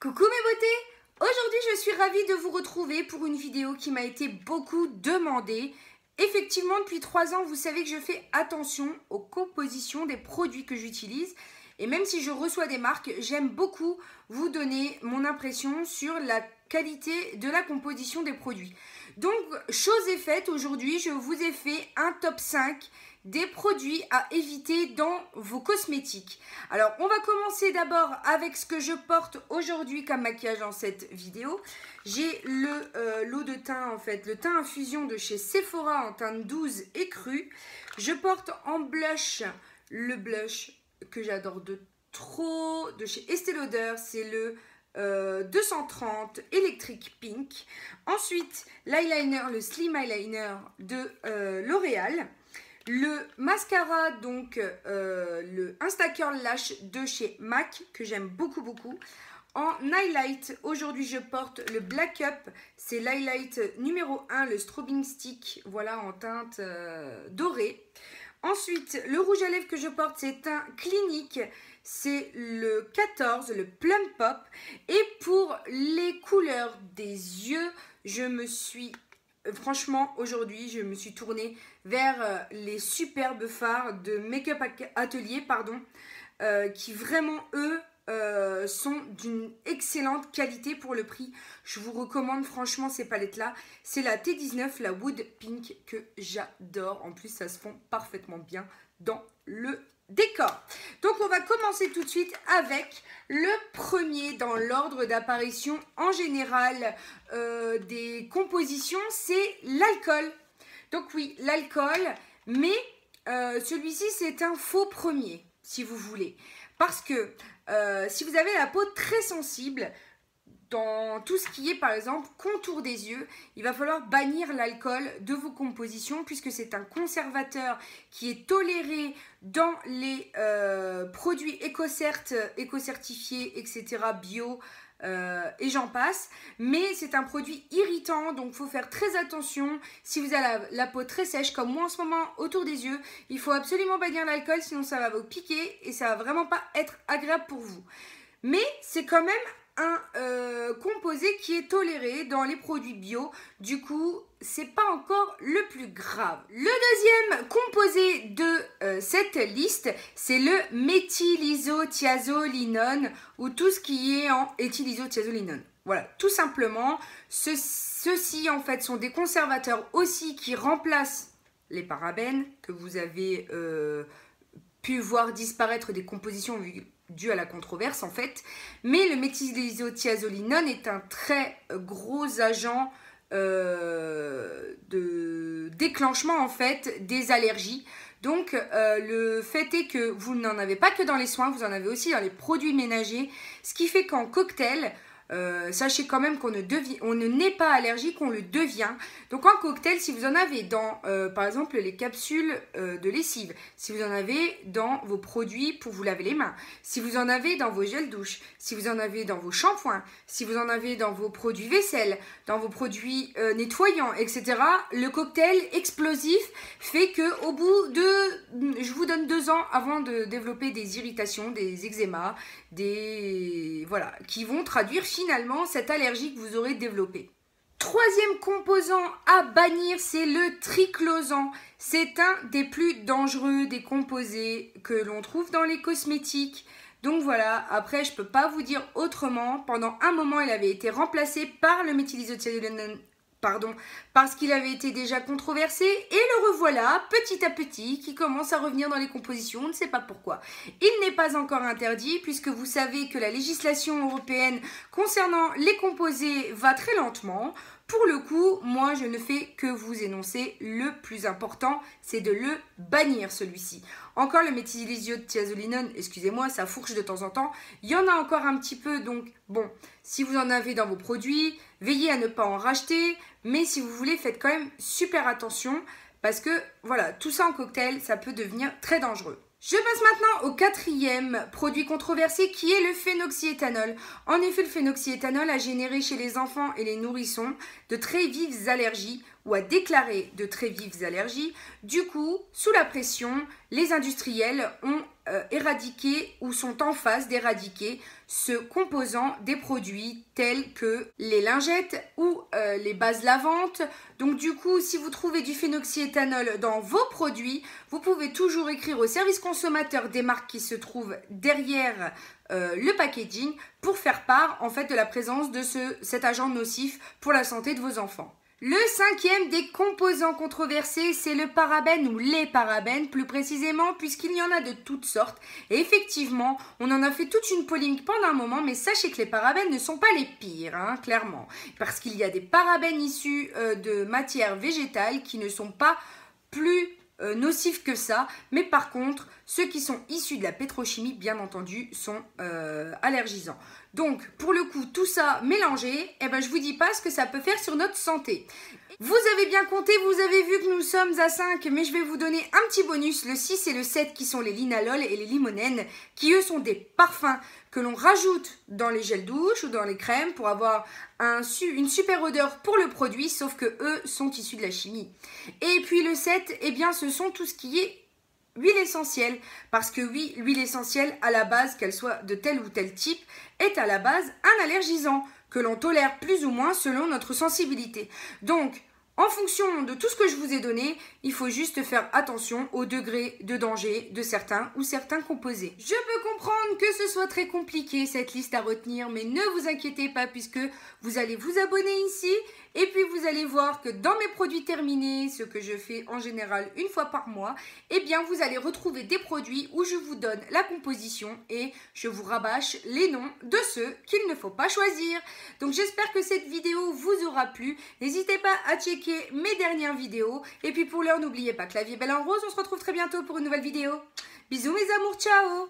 Coucou mes beautés! Aujourd'hui je suis ravie de vous retrouver pour une vidéo qui m'a été beaucoup demandée. Effectivement depuis 3 ans vous savez que je fais attention aux compositions des produits que j'utilise. Et même si je reçois des marques, j'aime beaucoup vous donner mon impression sur la qualité de la composition des produits. Donc chose est faite, aujourd'hui je vous ai fait un top 5 des produits à éviter dans vos cosmétiques. Alors on va commencer d'abord avec ce que je porte aujourd'hui comme maquillage dans cette vidéo. J'ai l'eau de teint, en fait, le teint infusion de chez Sephora en teinte douce et crue. Je porte en blush le blush que j'adore de trop de chez Estée Lauder, c'est le 230 Electric Pink. Ensuite l'eyeliner, le Slim Eyeliner de L'Oréal. Le mascara, donc le Instacurl Lash de chez MAC, que j'aime beaucoup. En highlight, aujourd'hui je porte le Black Up, c'est l'highlight numéro 1, le Strobing Stick, voilà, en teinte dorée. Ensuite, le rouge à lèvres que je porte, c'est un Clinique, c'est le 14, le Plum Pop. Et pour les couleurs des yeux, je me suis... Franchement, aujourd'hui, je me suis tournée vers les superbes fards de Make-up Atelier, qui vraiment, eux, sont d'une excellente qualité pour le prix. Je vous recommande franchement ces palettes-là. C'est la T19, la Wood Pink, que j'adore. En plus, ça se fond parfaitement bien dans le décor. Donc on va commencer tout de suite avec le premier dans l'ordre d'apparition en général des compositions, c'est l'alcool. Donc oui, l'alcool, mais celui-ci c'est un faux premier si vous voulez, parce que si vous avez la peau très sensible, dans tout ce qui est par exemple contour des yeux, il va falloir bannir l'alcool de vos compositions puisque c'est un conservateur qui est toléré dans les produits éco-certifiés, etc., bio et j'en passe. Mais c'est un produit irritant, donc il faut faire très attention. Si vous avez la peau très sèche comme moi en ce moment autour des yeux, il faut absolument bannir l'alcool, sinon ça va vous piquer et ça va vraiment pas être agréable pour vous. Mais c'est quand même un composé qui est toléré dans les produits bio, du coup c'est pas encore le plus grave. Le deuxième composé de cette liste, c'est le méthylisothiazolinone ou tout ce qui est en éthylisothiazolinone. Voilà, tout simplement, ceux-ci en fait sont des conservateurs aussi qui remplacent les parabènes que vous avez pu voir disparaître des compositions dû à la controverse en fait, mais le méthylisothiazolinone est un très gros agent de déclenchement en fait des allergies. Donc le fait est que vous n'en avez pas que dans les soins, vous en avez aussi dans les produits ménagers, ce qui fait qu'en cocktail, sachez quand même qu'on ne naît pas allergique, on le devient. Donc en cocktail, si vous en avez dans par exemple les capsules de lessive, si vous en avez dans vos produits pour vous laver les mains, si vous en avez dans vos gels douche, si vous en avez dans vos shampoings, si vous en avez dans vos produits vaisselle, dans vos produits nettoyants, etc., le cocktail explosif fait que au bout de, je vous donne 2 ans avant de développer des irritations, des eczémas, voilà, qui vont traduire finalement cette allergie que vous aurez développée. Troisième composant à bannir, c'est le triclosan. C'est un des plus dangereux des composés que l'on trouve dans les cosmétiques. Donc voilà, après je peux pas vous dire autrement. Pendant un moment, il avait été remplacé par le méthylisothiazolinone, parce qu'il avait été déjà controversé, et le revoilà petit à petit qui commence à revenir dans les compositions, on ne sait pas pourquoi. Il n'est pas encore interdit puisque vous savez que la législation européenne concernant les composés va très lentement. Pour le coup, moi je ne fais que vous énoncer le plus important, c'est de le bannir celui-ci. Encore le méthylisothiazolinone, excusez-moi, ça fourche de temps en temps. Il y en a encore un petit peu, donc bon, si vous en avez dans vos produits, veillez à ne pas en racheter. Mais si vous voulez, faites quand même super attention parce que voilà, tout ça en cocktail, ça peut devenir très dangereux. Je passe maintenant au quatrième produit controversé qui est le phénoxyéthanol. En effet, le phénoxyéthanol a généré chez les enfants et les nourrissons de très vives allergies ou a déclaré de très vives allergies. Du coup, sous la pression, les industriels ont éradiquer ou sont en phase d'éradiquer ce composant des produits tels que les lingettes ou les bases lavantes. Donc du coup, si vous trouvez du phénoxyéthanol dans vos produits, vous pouvez toujours écrire au service consommateur des marques qui se trouvent derrière le packaging pour faire part en fait de la présence de cet agent nocif pour la santé de vos enfants. Le cinquième des composants controversés, c'est le parabène ou les parabènes plus précisément, puisqu'il y en a de toutes sortes. Et effectivement, on en a fait toute une polémique pendant un moment, mais sachez que les parabènes ne sont pas les pires, hein, clairement. Parce qu'il y a des parabènes issus de matières végétales qui ne sont pas plus nocifs que ça, mais par contre, ceux qui sont issus de la pétrochimie, bien entendu, sont allergisants. Donc, pour le coup, tout ça mélangé, eh ben, je vous dis pas ce que ça peut faire sur notre santé. Vous avez bien compté, vous avez vu que nous sommes à 5, mais je vais vous donner un petit bonus, le 6 et le 7 qui sont les linalols et les limonènes, qui eux sont des parfums que l'on rajoute dans les gels douche ou dans les crèmes pour avoir une super odeur pour le produit, sauf que eux sont issus de la chimie. Et puis le 7, eh bien ce sont tout ce qui est huile essentielle, parce que oui, l'huile essentielle à la base, qu'elle soit de tel ou tel type, est à la base un allergisant que l'on tolère plus ou moins selon notre sensibilité. Donc, en fonction de tout ce que je vous ai donné, il faut juste faire attention au degré de danger de certains ou certains composés. Je peux comprendre que ce soit très compliqué cette liste à retenir, mais ne vous inquiétez pas puisque vous allez vous abonner ici et puis vous allez voir que dans mes produits terminés, ce que je fais en général une fois par mois, eh bien vous allez retrouver des produits où je vous donne la composition et je vous rabâche les noms de ceux qu'il ne faut pas choisir. Donc j'espère que cette vidéo vous aura plu. N'hésitez pas à checker mes dernières vidéos. Et puis pour l'heure, n'oubliez pas que la vie est belle en rose. On se retrouve très bientôt pour une nouvelle vidéo. Bisous mes amours, ciao!